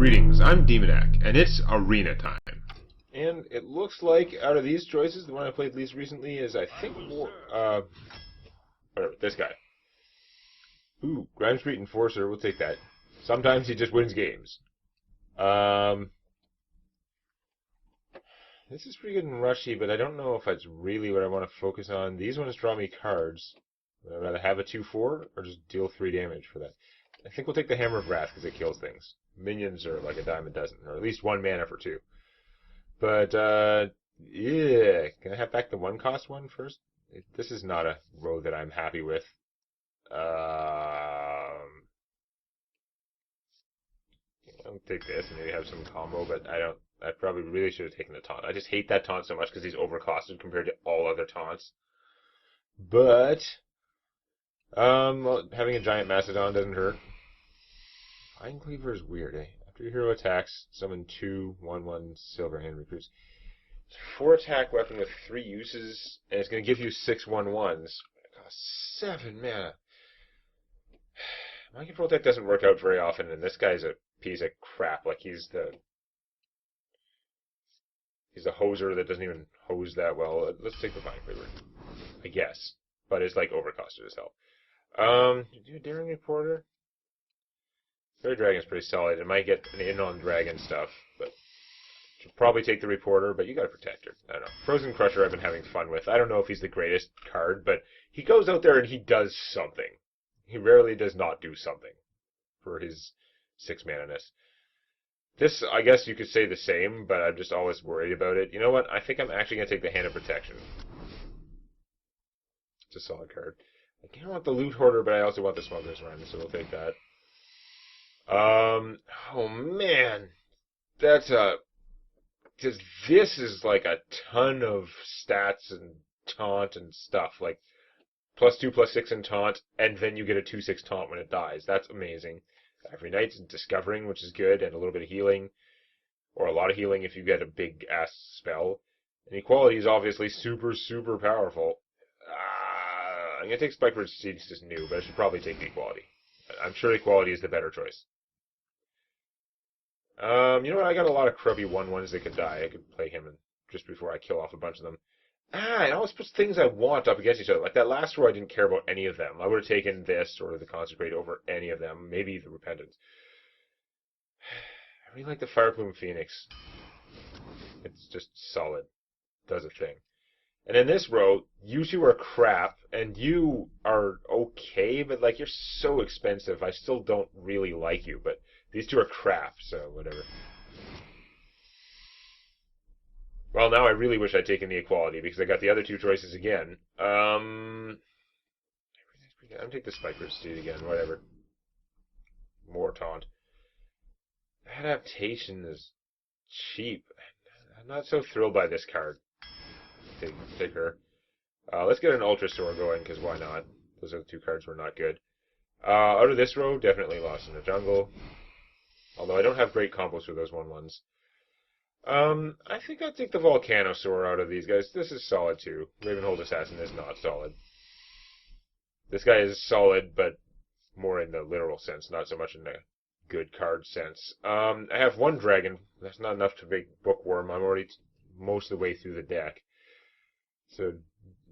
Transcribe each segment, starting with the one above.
Greetings, I'm Demonac, and it's arena time. And it looks like, out of these choices, the one I played least recently is, I think, more, whatever, this guy. Ooh, Grimescreet Enforcer, we'll take that. Sometimes he just wins games. This is pretty good and rushy, but I don't know if that's really what I want to focus on. These ones draw me cards. Would I rather have a 2-4, or just deal 3 damage for that? I think we'll take the Hammer of Wrath, because it kills things. Minions are like a dime a dozen, or at least 1 mana for 2. But, yeah. Can I have back the 1-cost one first? This is not a row that I'm happy with. I'll take this and maybe have some combo, but I probably really should have taken the taunt. I just hate that taunt so much because he's overcosted compared to all other taunts. But, well, having a giant Mastodon doesn't hurt. Vine Cleaver is weird, eh? After your hero attacks, summon 2 1/1 Silverhand recruits. It's a 4-attack weapon with 3 uses, and it's going to give you 6 1/1s. It costs 7 mana. My control deck doesn't work out very often, and this guy's a piece of crap. Like, he's the hoser that doesn't even hose that well. Let's take the Vine Cleaver, I guess. But it's, like, overcosted as hell. Do a Daring Reporter? Fairy Dragon's pretty solid. It might get an in on dragon stuff, but should probably take the Reporter, but you got a Protector. I don't know. Frozen Crusher I've been having fun with. I don't know if he's the greatest card, but he goes out there and he does something. He rarely does not do something for his 6 mana-ness. This, I guess you could say the same, but I'm just always worried about it. You know what? I think I'm actually going to take the Hand of Protection. It's a solid card. I kind of want the Loot Hoarder, but I also want the Smuggler's Rhyme, so we'll take that. Oh man, that's just this is like a ton of stats and taunt and stuff, like +2/+6 in taunt, and then you get a 2/6 taunt when it dies. That's amazing. Every night's Discovering, which is good, and a little bit of healing, or a lot of healing if you get a big ass spell. And Equality is obviously super, super powerful. I'm gonna take Spikewood Seeds just new, but I should probably take the Equality. I'm sure Equality is the better choice. You know what? I got a lot of crubby 1/1s that could die. I could play him just before I kill off a bunch of them. It always puts things I want up against each other. Like that last row, I didn't care about any of them. I would have taken this or the Consecrate over any of them. Maybe the Repentance. I really like the Fireplume Phoenix. It's just solid. Does a thing. And in this row, you two are crap, and you are okay, but like you're so expensive. I still don't really like you, but these two are crap, so whatever. Well, now I really wish I'd taken the Equality, because I got the other 2 choices again. I'm gonna take the Spikewood Seed again, whatever. More taunt. Adaptation is cheap. I'm not so thrilled by this card. Take her. Let's get an Ultrasaur going, because why not? Those other 2 cards were not good. Out of this row, definitely Lost in the Jungle. Although I don't have great combos for those 1/1s. I think I'll take the Volcanosaur out of these guys. This is solid too. Ravenhold Assassin is not solid. This guy is solid, but more in the literal sense, not so much in the good card sense. I have 1 dragon. That's not enough to make Bookworm. I'm already most of the way through the deck. So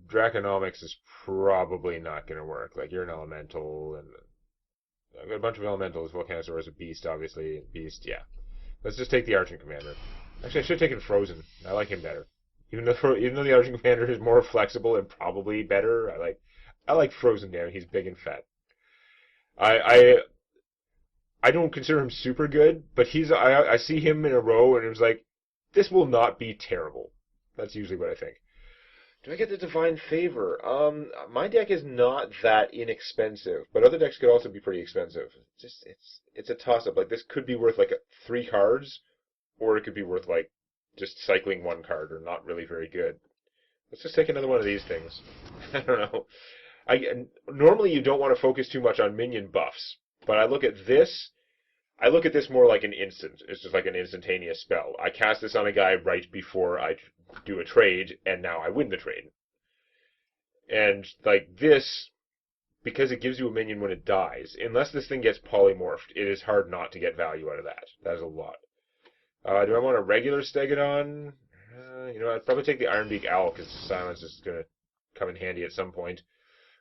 Draconomics is probably not going to work. Like, you're an elemental, and I've got a bunch of elementals. Volcanosaur is a beast, obviously. Beast, yeah. Let's just take the Argent Commander. Actually, I should have taken Frozen. I like him better. Even though the Argent Commander is more flexible and probably better, I like Frozen there. He's big and fat. I don't consider him super good, but I see him in a row and it was like, this will not be terrible. That's usually what I think. Do I get the Divine Favor? My deck is not that inexpensive, but other decks could also be pretty expensive. It's a toss-up. Like, this could be worth, like, 3 cards, or it could be worth, like, just cycling 1 card, or not really very good. Let's just take another one of these things. I don't know. Normally you don't want to focus too much on minion buffs, but I look at this more like an instant. It's just like an instantaneous spell. I cast this on a guy right before I do a trade, and now I win the trade. And, like, this because it gives you a minion when it dies. Unless this thing gets polymorphed, it is hard not to get value out of that. That is a lot. Do I want a regular Stegodon? You know, I'd probably take the Ironbeak Owl, because Silence is going to come in handy at some point.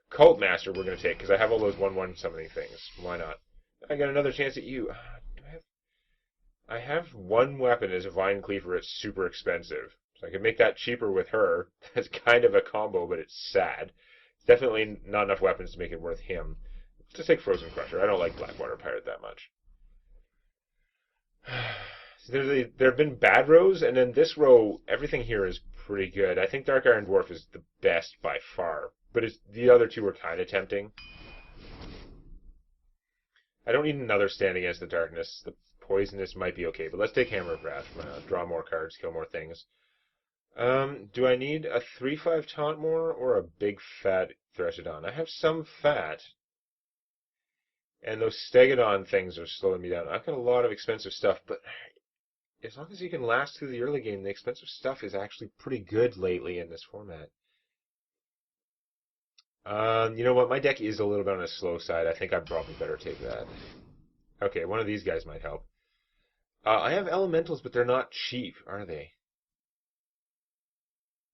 Cult Master we're going to take, because I have all those 1/1 summoning things. Why not? I got another chance at you. I have one weapon as a Vine Cleaver. It's super expensive. So I could make that cheaper with her. That's kind of a combo, but it's sad. It's definitely not enough weapons to make it worth him. Let's just take Frozen Crusher. I don't like Blackwater Pirate that much. There have been bad rows, and then this row, everything here is pretty good. I think Dark Iron Dwarf is the best by far, but the other two are kind of tempting. I don't need another Stand Against the Darkness. The Poisonous might be okay, but let's take Hammer of Wrath. Draw more cards, kill more things. Do I need a 3/5 Tauntmore or a big fat Threshodon? I have some fat. And those Stegodon things are slowing me down. I've got a lot of expensive stuff, but as long as you can last through the early game, the expensive stuff is actually pretty good lately in this format. You know what? My deck is a little bit on the slow side. I think I'd probably better take that. Okay, one of these guys might help. I have elementals, but they're not cheap, are they?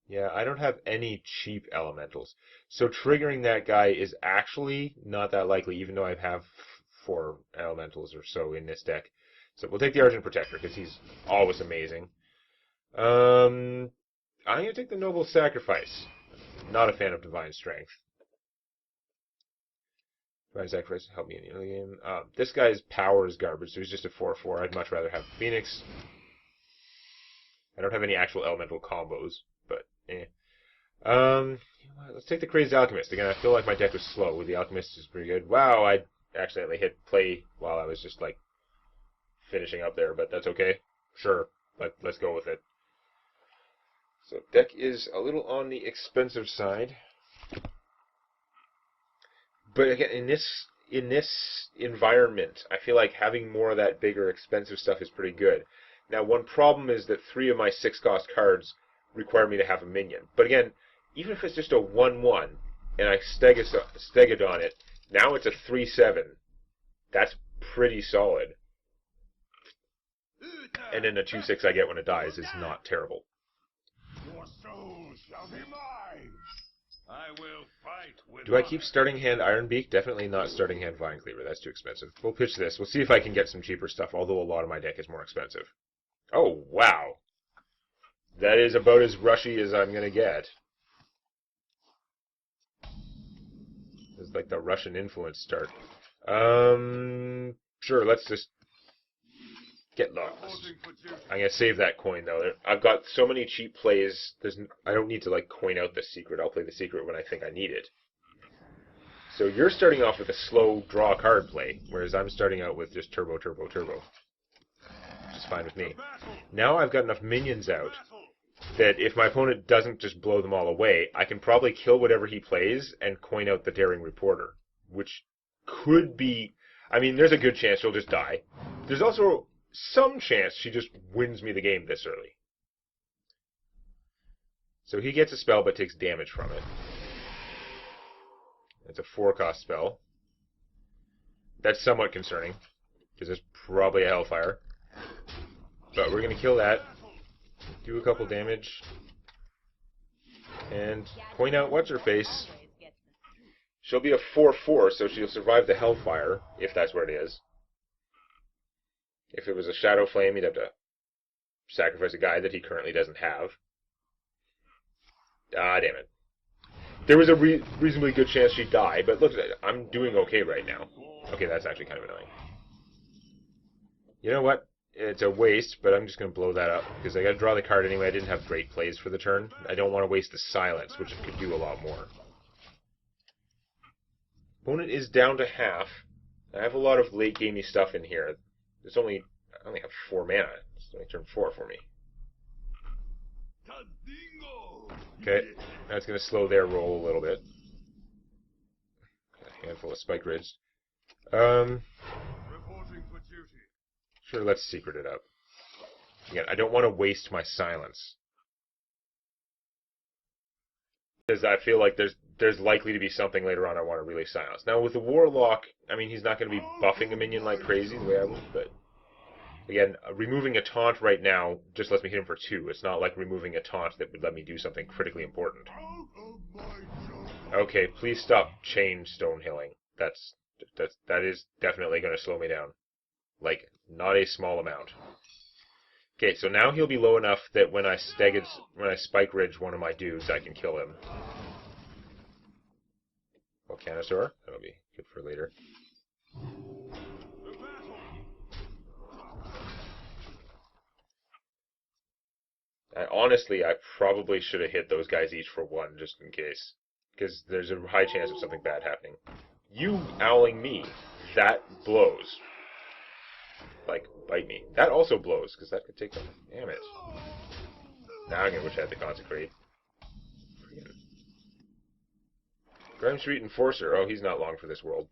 Yeah, I don't have any cheap elementals. So triggering that guy is actually not that likely, even though I have 4 elementals or so in this deck. So we'll take the Argent Protector, because he's always amazing. I'm going to take the Noble Sacrifice. Not a fan of Divine Strength. Divine Sacrifice will help me in the early game. This guy's power is garbage, so he's just a 4/4. I'd much rather have Phoenix. I don't have any actual elemental combos, but eh. Let's take the Crazed Alchemist. Again, I feel like my deck was slow. The Alchemist is pretty good. Wow, I accidentally hit play while I was just, like, finishing up there, but that's okay. Sure, let's go with it. So deck is a little on the expensive side. But again, in this environment, I feel like having more of that bigger, expensive stuff is pretty good. Now, one problem is that 3 of my 6-cost cards require me to have a minion. But again, even if it's just a 1/1, and I Stegodon it, now it's a 3/7. That's pretty solid. And then the 2/6 I get when it dies is not terrible. Your soul shall be mine. I will fight with Do I keep starting hand Ironbeak? Definitely not starting hand Vine Cleaver. That's too expensive. We'll pitch this. We'll see if I can get some cheaper stuff, although a lot of my deck is more expensive. Oh, wow. That is about as rushy as I'm going to get. It's like the Russian influence start. Sure, let's just get lost. I'm going to save that coin, though. I've got so many cheap plays, I don't need to, like, coin out the secret. I'll play the secret when I think I need it. So you're starting off with a slow draw card play, whereas I'm starting out with just turbo, turbo, turbo. Which is fine with me. Now I've got enough minions out that if my opponent doesn't just blow them all away, I can probably kill whatever he plays and coin out the Daring Reporter, which could be... I mean, there's a good chance she'll just die. There's also some chance she just wins me the game this early. So he gets a spell but takes damage from it. It's a 4-cost spell. That's somewhat concerning, because there's probably a Hellfire. But we're going to kill that, do a couple damage, and point out What's-Her-Face. She'll be a 4/4, so she'll survive the Hellfire, if that's where it is. If it was a Shadow Flame, he'd have to sacrifice a guy that he currently doesn't have. Ah, damn it. There was a reasonably good chance she'd die, but look, I'm doing okay right now. Okay, that's actually kind of annoying. You know what? It's a waste, but I'm just going to blow that up, because I got to draw the card anyway. I didn't have great plays for the turn. I don't want to waste the Silence, which could do a lot more. Opponent is down to half. I have a lot of late-gamey stuff in here. I only have 4 mana. It's only turn 4 for me. Okay, that's going to slow their roll a little bit. Got a handful of Spike Ridge. Sure, let's secret it up. Again, I don't want to waste my Silence. because I feel like there's likely to be something later on I want to really silence. Now with the Warlock, I mean, he's not going to be buffing a minion like crazy the way I would, but again, removing a taunt right now just lets me hit him for 2. It's not like removing a taunt that would let me do something critically important. Okay, please stop chain stone hilling. That is definitely going to slow me down. Like, not a small amount. Okay, so now he'll be low enough that when I spike ridge one of my dudes, I can kill him. Volcanosaur, that'll be good for later. Honestly, I probably should have hit those guys each for 1, just in case. Because there's a high chance of something bad happening. You owling me, that blows. Like, bite me. That also blows, because that could take them. Damn it. Now I'm going to wish I had to consecrate. Grime Street Enforcer. Oh, he's not long for this world.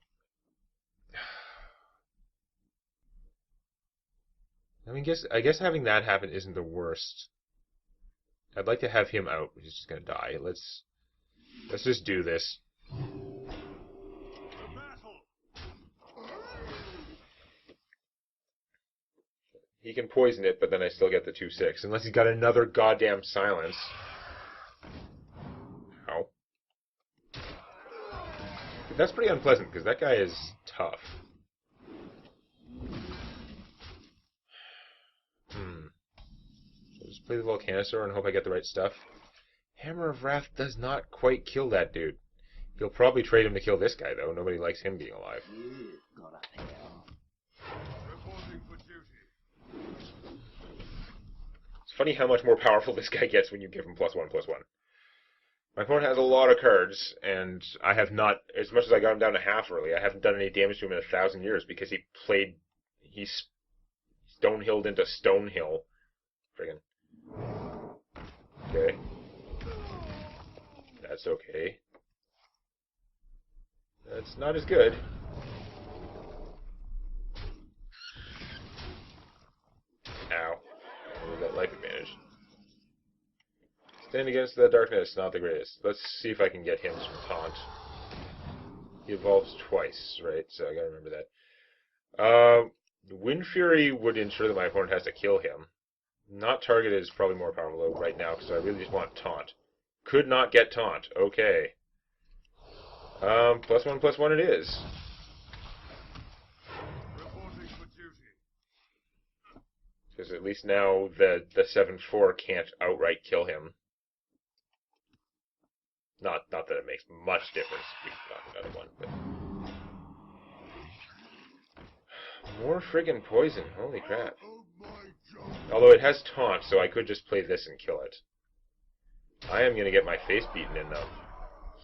I mean, I guess having that happen isn't the worst. I'd like to have him out, but he's just going to die. Let's just do this. He can poison it, but then I still get the 2/6. Unless he's got another goddamn silence. Ow. That's pretty unpleasant, because that guy is tough. So just play the Volcanosaur and hope I get the right stuff. Hammer of Wrath does not quite kill that dude. He'll probably trade him to kill this guy, though. Nobody likes him being alive. It's funny how much more powerful this guy gets when you give him +1/+1. My opponent has a lot of cards, and I have not, as much as I got him down to half early, I haven't done any damage to him in 1,000 years because he Stonehilled into Stonehill. Friggin'. Okay. That's okay. That's not as good. Ow. I lose that life advantage. Stand against the darkness, not the greatest. Let's see if I can get him some taunt. He evolves twice, right? So I gotta remember that. Wind Fury would ensure that my opponent has to kill him. Not target is probably more powerful though right now, because I really just want taunt. Could not get taunt. Okay. +1/+1 it is. Because at least now the 7/4 can't outright kill him. Not that it makes much difference if we knock another one, but... More friggin' poison, holy crap. Although it has taunt, so I could just play this and kill it. I am gonna get my face beaten in, though.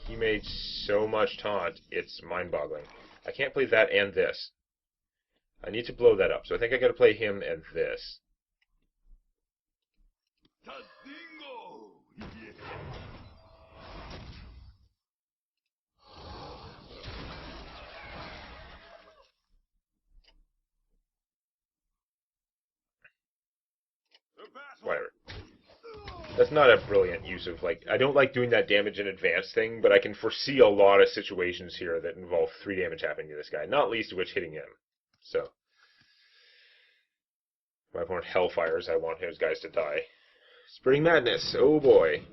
He made so much taunt, it's mind-boggling. I can't play that and this. I need to blow that up, so I think I gotta play him and this. Whatever. That's not a brilliant use of, like, I don't like doing that damage in advance thing, but I can foresee a lot of situations here that involve 3 damage happening to this guy, not least of which hitting him. So, my opponent Hellfires, I want his guys to die. Spring Madness, oh boy.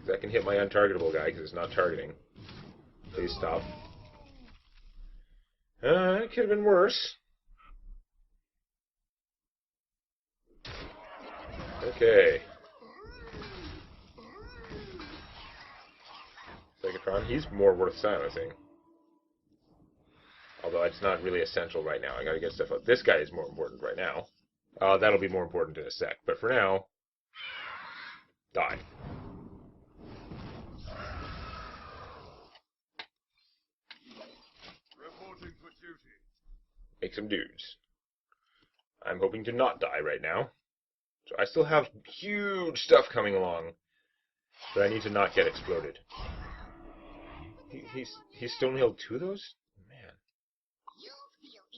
That can hit my untargetable guy because it's not targeting. Please stop. It could have been worse. Okay. Psychotron, he's more worth silencing. Although it's not really essential right now. I gotta get stuff up. This guy is more important right now. That'll be more important in a sec. But for now, die. Make some dudes. I'm hoping to not die right now. So I still have huge stuff coming along. But I need to not get exploded. He's Stonehilled 2 of those? Man.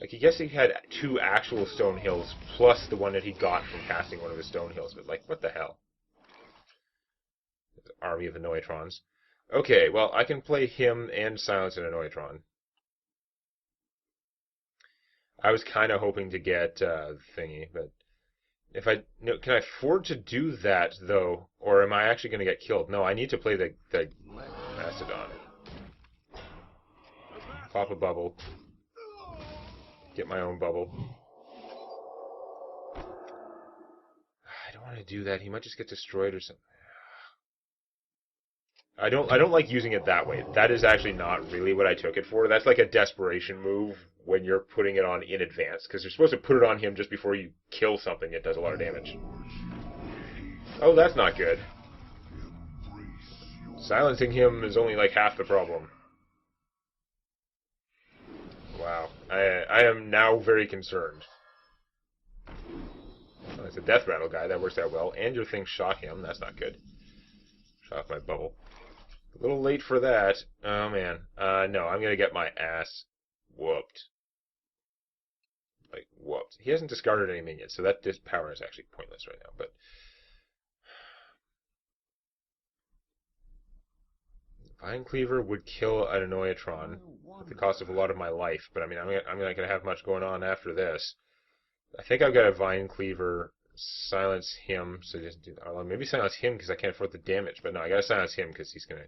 Like, I guess he had 2 actual Stonehills plus the one that he got from casting one of his Stonehills. But, like, what the hell? army of Annoytrons. Okay, well, I can play him and silence an Annoytron. I was kind of hoping to get thingy, but if I can I afford to do that though, or am I actually going to get killed? No, I need to play the Mastodon. Pop a bubble. Get my own bubble. I don't want to do that. He might just get destroyed or something. I don't like using it that way. That is actually not really what I took it for. That's like a desperation move when you're putting it on in advance, because you're supposed to put it on him just before you kill something that does a lot of damage. Oh, that's not good. Silencing him is only like half the problem. Wow. I am now very concerned. Oh, it's a death rattle guy. That works out well. And your thing shot him. That's not good. Shot off my bubble. A little late for that. Oh, man. No, I'm going to get my ass whooped. Like, whooped. He hasn't discarded any minions, so that this power is actually pointless right now, but... Vine Cleaver would kill an Annoyatron at the cost of a lot of my life, but I mean, I'm not going to have much going on after this. I think I've got a Vine Cleaver, silence him, so he doesn't do that. Or maybe silence him because I can't afford the damage, but no, I got to silence him because he's going to...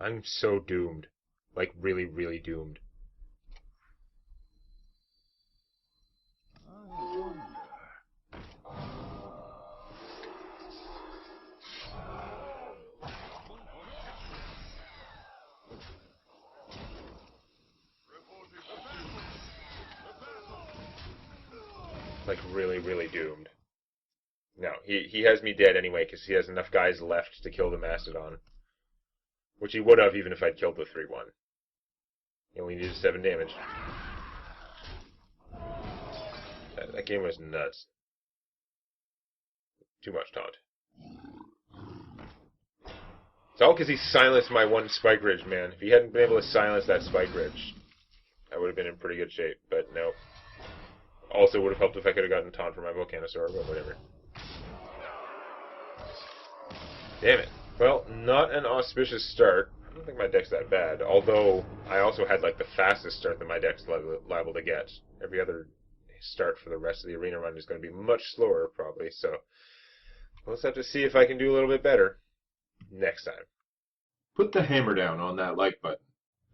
I'm so doomed. Like, really, really doomed. Like, really, really doomed. No, he has me dead anyway, because he has enough guys left to kill the Mastodon. Which he would have even if I'd killed the 3-1. He only needed 7 damage. That game was nuts. Too much taunt. It's all because he silenced my one Spike Ridge, man. If he hadn't been able to silence that Spike Ridge, I would have been in pretty good shape, but no. Also would have helped if I could have gotten taunt for my Volcanosaur, but whatever. Damn it. Well, not an auspicious start. I don't think my deck's that bad, although I also had like the fastest start that my deck's liable to get. Every other start for the rest of the arena run is going to be much slower, probably, so we'll just have to see if I can do a little bit better next time. Put the hammer down on that like button.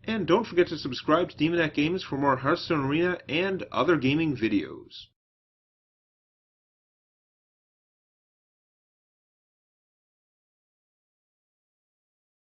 And don't forget to subscribe to Demonet Games for more Hearthstone Arena and other gaming videos.